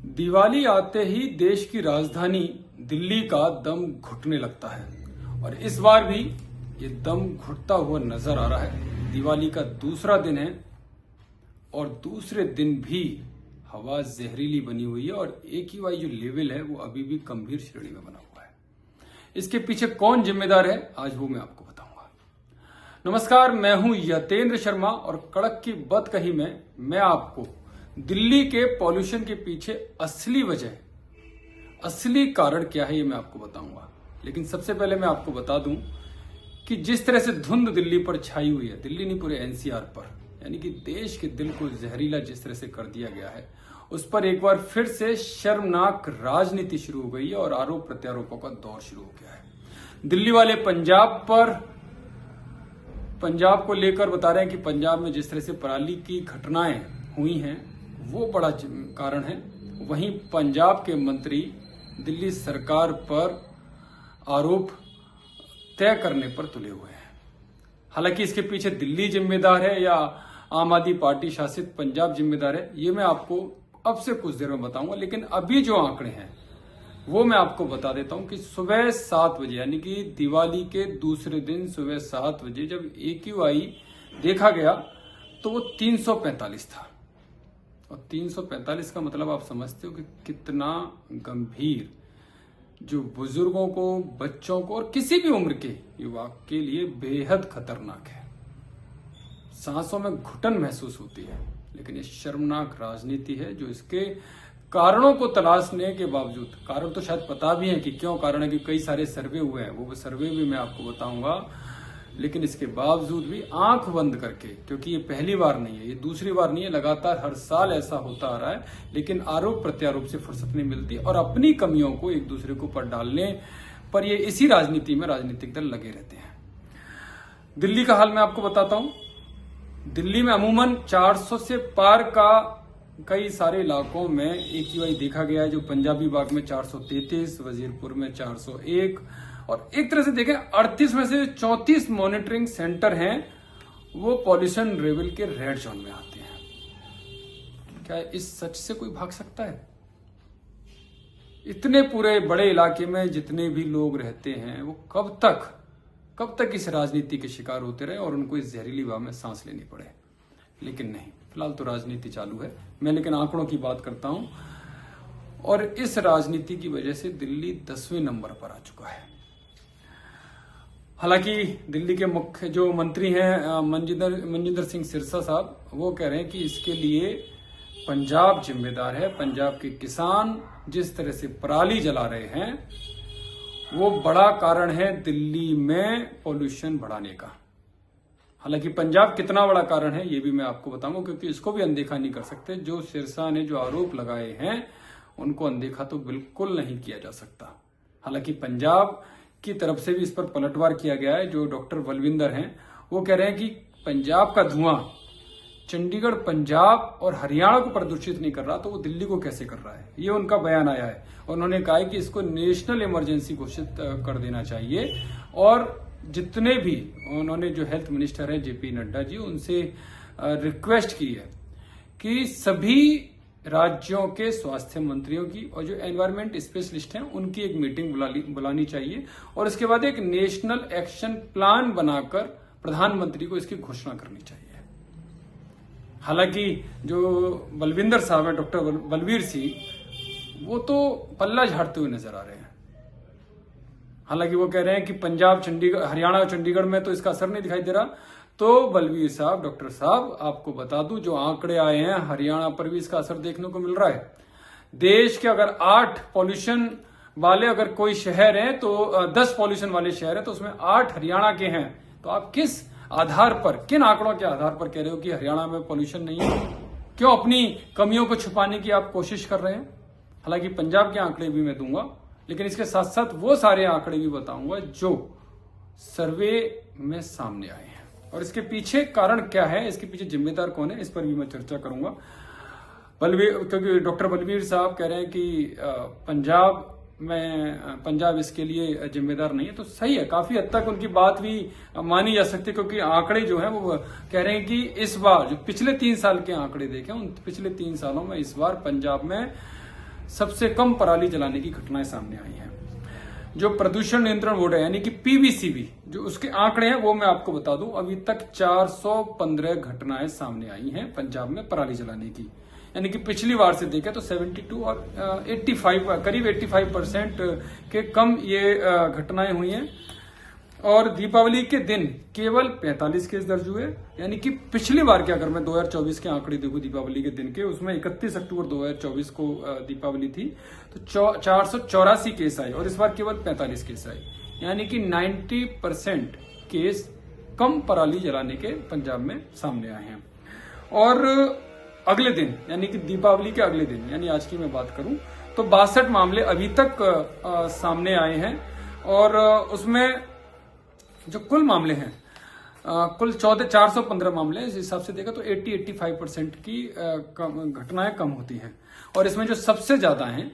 दिवाली आते ही देश की राजधानी दिल्ली का दम घुटने लगता है और इस बार भी ये दम घुटता हुआ नजर आ रहा है। दिवाली का दूसरा दिन है और दूसरे दिन भी हवा जहरीली बनी हुई है और AQI जो लेवल है वो अभी भी गंभीर श्रेणी में बना हुआ है। इसके पीछे कौन जिम्मेदार है, आज वो मैं आपको बताऊंगा। नमस्कार, मैं हूं यतेंद्र शर्मा और कड़क की बत कही में मैं आपको दिल्ली के पॉल्यूशन के पीछे असली वजह, असली कारण क्या है ये मैं आपको बताऊंगा। लेकिन सबसे पहले मैं आपको बता दूं कि जिस तरह से धुंध दिल्ली पर छाई हुई है, दिल्ली नहीं पूरे NCR पर, यानी कि देश के दिल को जहरीला जिस तरह से कर दिया गया है, उस पर एक बार फिर से शर्मनाक राजनीति शुरू हो गई है और आरोप प्रत्यारोपों का दौर शुरू हो गया है। दिल्ली वाले पंजाब को लेकर बता रहे हैं कि पंजाब में जिस तरह से पराली की घटनाएं हुई हैं वो बड़ा कारण है। वहीं पंजाब के मंत्री दिल्ली सरकार पर आरोप तय करने पर तुले हुए हैं। हालांकि इसके पीछे दिल्ली जिम्मेदार है या आम आदमी पार्टी शासित पंजाब जिम्मेदार है, ये मैं आपको अब से कुछ देर में बताऊंगा। लेकिन अभी जो आंकड़े हैं वो मैं आपको बता देता हूं कि सुबह 7 बजे यानी कि दिवाली के दूसरे दिन सुबह 7 बजे जब AQI देखा गया तो वो 345 था। और 345 का मतलब आप समझते हो कि कितना गंभीर, जो बुजुर्गों को, बच्चों को और किसी भी उम्र के युवा के लिए बेहद खतरनाक है। सांसों में घुटन महसूस होती है। लेकिन ये शर्मनाक राजनीति है जो इसके कारणों को तलाशने के बावजूद, कारण तो शायद पता भी है कि क्यों कारण है, कि कई सारे सर्वे हुए हैं, वो सर्वे भी मैं आपको बताऊंगा। लेकिन इसके बावजूद भी आंख बंद करके, क्योंकि ये पहली बार नहीं है, ये दूसरी बार नहीं है, लगातार हर साल ऐसा होता आ रहा है, लेकिन आरोप प्रत्यारोप से फुर्सत नहीं मिलती और अपनी कमियों को एक दूसरे के ऊपर डालने पर ये इसी राजनीति में राजनीतिक दल लगे रहते हैं। दिल्ली का हाल मैं आपको बताता हूं। दिल्ली में अमूमन 400 से पार का कई सारे इलाकों में AQI देखा गया है, जो पंजाबी बाग में 433, वजीरपुर में 401 और एक तरह से देखें 38 में से 34 मॉनिटरिंग सेंटर हैं वो पॉल्यूशन लेवल के रेड जोन में आते हैं। क्या इस सच से कोई भाग सकता है? इतने पूरे बड़े इलाके में जितने भी लोग रहते हैं वो कब तक इस राजनीति के शिकार होते रहे और उनको इस जहरीली हवा में सांस लेनी पड़े? लेकिन नहीं, फिलहाल तो राजनीति चालू है। मैं लेकिन आंकड़ों की बात करता हूं और इस राजनीति की वजह से दिल्ली 10वें नंबर पर आ चुका है। हालांकि दिल्ली के मुख्य जो मंत्री हैं मनजिंदर सिंह सिरसा साहब, वो कह रहे हैं कि इसके लिए पंजाब जिम्मेदार है। पंजाब के किसान जिस तरह से पराली जला रहे हैं वो बड़ा कारण है दिल्ली में पॉल्यूशन बढ़ाने का। हालांकि पंजाब कितना बड़ा कारण है ये भी मैं आपको बताऊंगा, क्योंकि इसको भी अनदेखा नहीं कर सकते। जो सिरसा ने जो आरोप लगाए हैं उनको अनदेखा तो बिल्कुल नहीं किया जा सकता। हालांकि पंजाब की तरफ से भी इस पर पलटवार किया गया है। जो डॉक्टर बलविंदर हैं वो कह रहे हैं कि पंजाब का धुआं चंडीगढ़, पंजाब और हरियाणा को प्रदूषित नहीं कर रहा तो वो दिल्ली को कैसे कर रहा है, ये उनका बयान आया है। और उन्होंने कहा है कि इसको नेशनल इमरजेंसी घोषित कर देना चाहिए। और जितने भी उन्होंने जो हेल्थ मिनिस्टर है JP नड्डा जी, उनसे रिक्वेस्ट की है कि सभी राज्यों के स्वास्थ्य मंत्रियों की और जो एनवायरमेंट स्पेशलिस्ट हैं उनकी एक मीटिंग बुलानी चाहिए और इसके बाद एक नेशनल एक्शन प्लान बनाकर प्रधानमंत्री को इसकी घोषणा करनी चाहिए। हालांकि जो बलविंदर साहब है, डॉक्टर बलवीर सिंह, वो तो पल्ला झाड़ते हुए नजर आ रहे हैं। हालांकि वो कह रहे हैं कि पंजाब, चंडीगढ़, हरियाणा और चंडीगढ़ में तो इसका असर नहीं दिखाई दे रहा। तो बलवीर साहब, डॉक्टर साहब, आपको बता दूं जो आंकड़े आए हैं हरियाणा पर भी इसका असर देखने को मिल रहा है। देश के अगर 8 पॉल्यूशन वाले अगर कोई शहर है तो 10 पॉल्यूशन वाले शहर है तो उसमें 8 हरियाणा के हैं। तो आप किस आधार पर, किन आंकड़ों के आधार पर कह रहे हो कि हरियाणा में पॉल्यूशन नहीं है? क्यों अपनी कमियों को छुपाने की आप कोशिश कर रहे हैं? हालांकि पंजाब के आंकड़े भी मैं दूंगा, लेकिन इसके साथ साथ वो सारे आंकड़े भी बताऊंगा जो सर्वे में सामने आए हैं और इसके पीछे कारण क्या है, इसके पीछे जिम्मेदार कौन है, इस पर भी मैं चर्चा करूंगा। क्योंकि डॉक्टर बलवीर साहब कह रहे हैं कि पंजाब इसके लिए जिम्मेदार नहीं है, तो सही है, काफी हद तक उनकी बात भी मानी जा सकती है। क्योंकि आंकड़े जो हैं वो कह रहे हैं कि इस बार जो पिछले 3 साल के आंकड़े देखें, उन पिछले 3 सालों में इस बार पंजाब में सबसे कम पराली जलाने की घटनाएं सामने आई हैं। जो प्रदूषण नियंत्रण बोर्ड है यानी कि पीबीसीबी, जो उसके आंकड़े हैं वो मैं आपको बता दूं, अभी तक 415 घटनाएं सामने आई हैं पंजाब में पराली जलाने की। यानी कि पिछली बार से देखें तो 72 और 85 करीब 85% के कम ये घटनाएं हुई हैं। और दीपावली के दिन केवल 45 केस दर्ज हुए। यानी कि पिछली बार के अगर मैं 2024 के आंकड़े देखूं दीपावली के दिन के, उसमें 31 अक्टूबर 2024 को दीपावली थी तो 484 केस आए और इस बार केवल 45 केस आए। यानी कि 90% केस कम पराली जलाने के पंजाब में सामने आए हैं। और अगले दिन यानी कि दीपावली के अगले दिन यानी आज की मैं बात करूं तो 62 मामले अभी तक सामने आए हैं। और उसमें जो कुल मामले हैं कुल 415 मामले हैं। इस हिसाब से देखा तो 80-85% की घटनाएं कम होती हैं। और इसमें जो सबसे ज्यादा हैं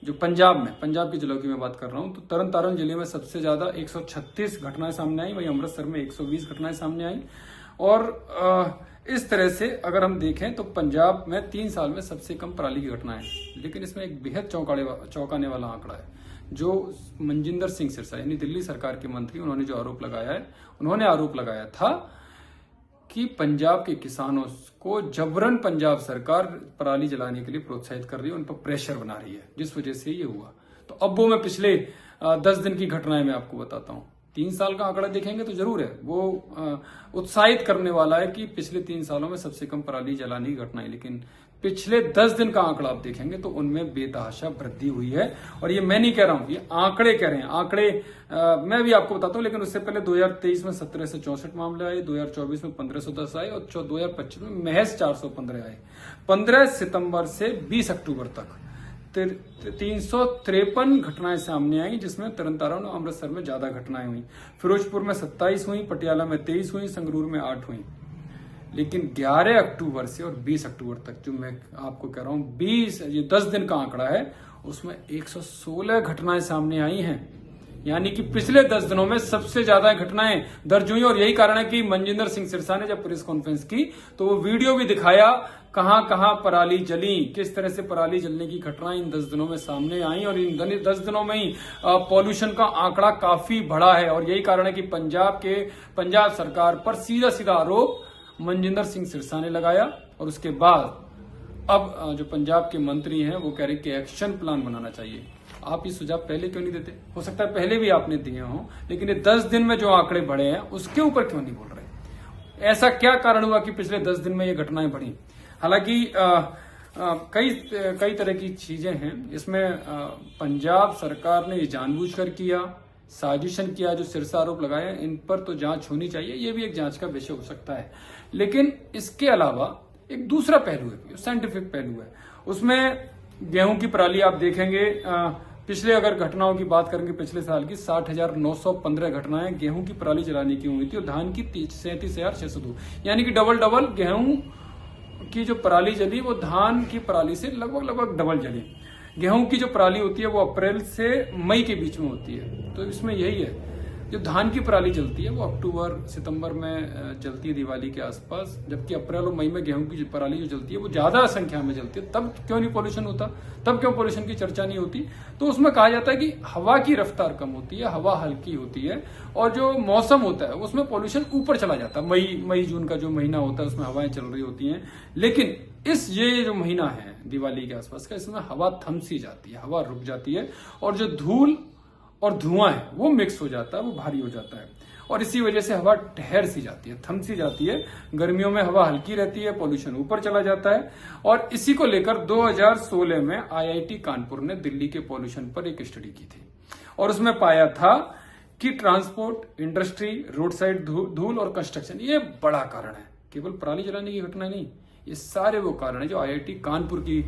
जो पंजाब के जिलों की मैं बात कर रहा हूं तो तरन तारण जिले में सबसे ज्यादा 136 घटनाएं सामने आई, वहीं अमृतसर में 120 घटनाएं सामने आई। और इस तरह से अगर हम देखें तो पंजाब में 3 साल में सबसे कम पराली की घटनाएं। लेकिन इसमें एक बेहद चौंकाने वाला आंकड़ा है जो मनजिंदर सिंह सिरसा यानी दिल्ली सरकार के मंत्री, उन्होंने जो आरोप लगाया है, उन्होंने आरोप लगाया था कि पंजाब के किसानों को जबरन पंजाब सरकार पराली जलाने के लिए प्रोत्साहित कर रही है, उन पर प्रेशर बना रही है, जिस वजह से ये हुआ। तो अब वो मैं पिछले 10 दिन की घटनाएं मैं आपको बताता हूं। 3 साल का आंकड़ा देखेंगे तो जरूर है वो उत्साहित करने वाला है कि पिछले 3 सालों में सबसे कम पराली जलाने की घटनाएं। लेकिन पिछले 10 दिन का आंकड़ा आप देखेंगे तो उनमें बेतहाशा वृद्धि हुई है। और ये मैं नहीं कह रहा हूं, ये आंकड़े कह रहे हैं। आंकड़े मैं भी आपको बताता हूं, लेकिन उससे पहले 2023 में 17 से 64 मामले आए, 2024 में 1510 आए और 2025 में महज 415 आए। 15 सितंबर से 20 अक्टूबर तक 353 घटनाएं सामने आई, जिसमें तरनतारण और अमृतसर में ज्यादा घटनाएं हुई। फिरोजपुर में 27 हुई, पटियाला में 23 हुई, संगरूर में 8 हुई। लेकिन 11 अक्टूबर से और 20 अक्टूबर तक जो मैं आपको कह रहा हूं 10 दिन का आंकड़ा है, उसमें 116 घटनाएं सामने आई हैं। यानी कि पिछले 10 दिनों में सबसे ज्यादा घटनाएं दर्ज हुई। और यही कारण है कि मनजिंदर सिंह सिरसा ने जब प्रेस कॉन्फ्रेंस की तो वो वीडियो भी दिखाया कहां कहां पराली जली, किस तरह से पराली जलने की घटनाएं इन 10 दिनों में सामने आई। और इन 10 दिनों में ही पॉल्यूशन का आंकड़ा काफी बढ़ा है। और यही कारण है कि पंजाब सरकार पर सीधा सीधा आरोप मनजिंदर सिंह सिरसा ने लगाया। और उसके बाद अब जो पंजाब के मंत्री हैं वो कह रहे कि एक्शन प्लान बनाना चाहिए। आप ये सुझाव पहले क्यों नहीं देते? हो सकता है पहले भी आपने दिए हों, लेकिन ये 10 दिन में जो आंकड़े बढ़े हैं उसके ऊपर क्यों नहीं बोल रहे? ऐसा क्या कारण हुआ कि पिछले 10 दिन में ये घटनाएं बढ़ी? हालांकि कई तरह की चीजें हैं इसमें। पंजाब सरकार ने ये जानबूझकर किया, साजिशन किया, जो सिरसा आरोप लगाए इन पर तो जांच होनी चाहिए, ये भी एक जांच का विषय हो सकता है। लेकिन इसके अलावा एक दूसरा पहलू है, साइंटिफिक पहलू है। उसमें गेहूं की पराली आप देखेंगे, पिछले अगर घटनाओं की बात करेंगे पिछले साल की 60,915 घटनाएं गेहूं की पराली जलाने की हुई थी और धान की 37,602। यानी कि डबल गेहूं की जो पराली जली वो धान की पराली से लगभग डबल जली। गेहूं की जो पराली होती है वो अप्रैल से मई के बीच में होती है। तो इसमें यही है, जो धान की पराली जलती है वो अक्टूबर सितंबर में जलती है दिवाली के आसपास, जबकि अप्रैल और मई में गेहूं की पराली जो जलती है वो ज्यादा संख्या में जलती है। तब क्यों नहीं पॉल्यूशन होता? तब क्यों पॉल्यूशन की चर्चा नहीं होती? तो उसमें कहा जाता है कि हवा की रफ्तार कम होती है, हवा हल्की होती है और जो मौसम होता है उसमें पॉल्यूशन ऊपर चला जाता है। मई जून का जो महीना होता है उसमें हवाएं चल रही होती हैं। लेकिन ये जो महीना है दिवाली के आसपास का, इसमें हवा थम सी जाती है, हवा रुक जाती है और जो धूल और धुआं है वो मिक्स हो जाता है, वो भारी हो जाता है और इसी वजह से हवा ठहर सी जाती है, थम सी जाती है। गर्मियों में हवा हल्की रहती है, पॉल्यूशन ऊपर चला जाता है। और इसी को लेकर 2016 में आईआईटी कानपुर ने दिल्ली के पॉल्यूशन पर एक स्टडी की थी और उसमें पाया था कि ट्रांसपोर्ट, इंडस्ट्री, रोड साइड धूल और कंस्ट्रक्शन ये बड़ा कारण है। केवल पराली जलाने की घटना नहीं, ये सारे वो कारण है जो आईआईटी कानपुर की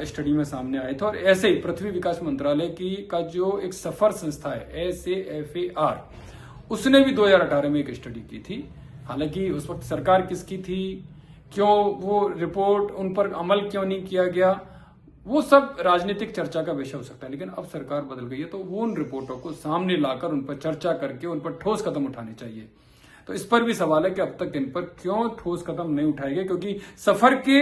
स्टडी में सामने आए थे। और ऐसे ही पृथ्वी विकास मंत्रालय का जो एक सफर संस्था है SAFAR, उसने भी 2018 में एक स्टडी की थी। हालांकि उस वक्त सरकार किसकी थी, क्यों वो रिपोर्ट, उन पर अमल क्यों नहीं किया गया, वो सब राजनीतिक चर्चा का विषय हो सकता है। लेकिन अब सरकार बदल गई है तो वो उन रिपोर्टों को सामने लाकर उन पर चर्चा करके उन पर ठोस कदम उठाने चाहिए। तो इस पर भी सवाल है कि अब तक इन पर क्यों ठोस कदम नहीं उठाए गए, क्योंकि सफर के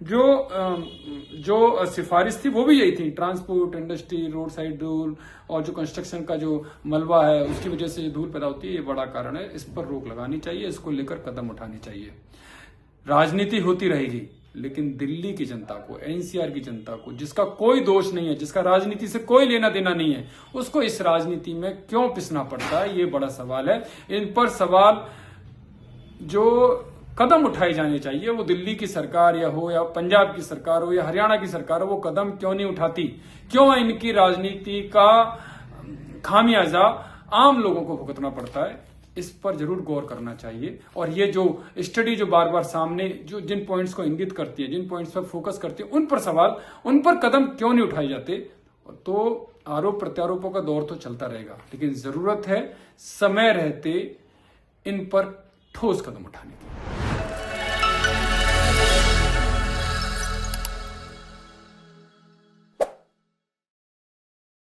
जो सिफारिश थी वो भी यही थी, transport industry, road side rule और जो कंस्ट्रक्शन का जो मलबा है उसकी वजह से धूल पैदा होती है, ये बड़ा कारण है। इस पर रोक लगानी चाहिए, इसको लेकर कदम उठानी चाहिए। राजनीति होती रहेगी, लेकिन दिल्ली की जनता को, एनसीआर की जनता को, जिसका कोई दोष नहीं है, जिसका राजनीति से कोई लेना देना नहीं है, उसको इस राजनीति में क्यों पिसना पड़ता है, ये बड़ा सवाल है। इन पर सवाल जो कदम उठाए जाने चाहिए, वो दिल्ली की सरकार या पंजाब की सरकार हो या हरियाणा की सरकार हो, वो कदम क्यों नहीं उठाती? क्यों इनकी राजनीति का खामियाजा आम लोगों को भुगतना पड़ता है? इस पर जरूर गौर करना चाहिए। और ये जो स्टडी जो बार बार सामने जो जिन पॉइंट्स को इंगित करती है, जिन पॉइंट्स पर फोकस करती है, उन पर कदम क्यों नहीं उठाए जाते? तो आरोप प्रत्यारोपों का दौर तो चलता रहेगा, लेकिन जरूरत है समय रहते इन पर ठोस कदम उठाने की।